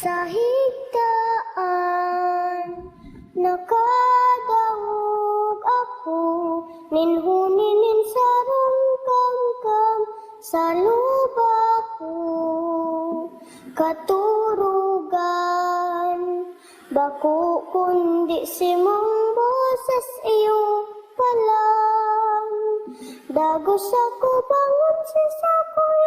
Sa higdaan, nakadawog ako, ninhuninin sa rungkamkam, sa luba ko, katurugan, bako kundi si mong boses iyo palang, dagos ako bangon si sakoy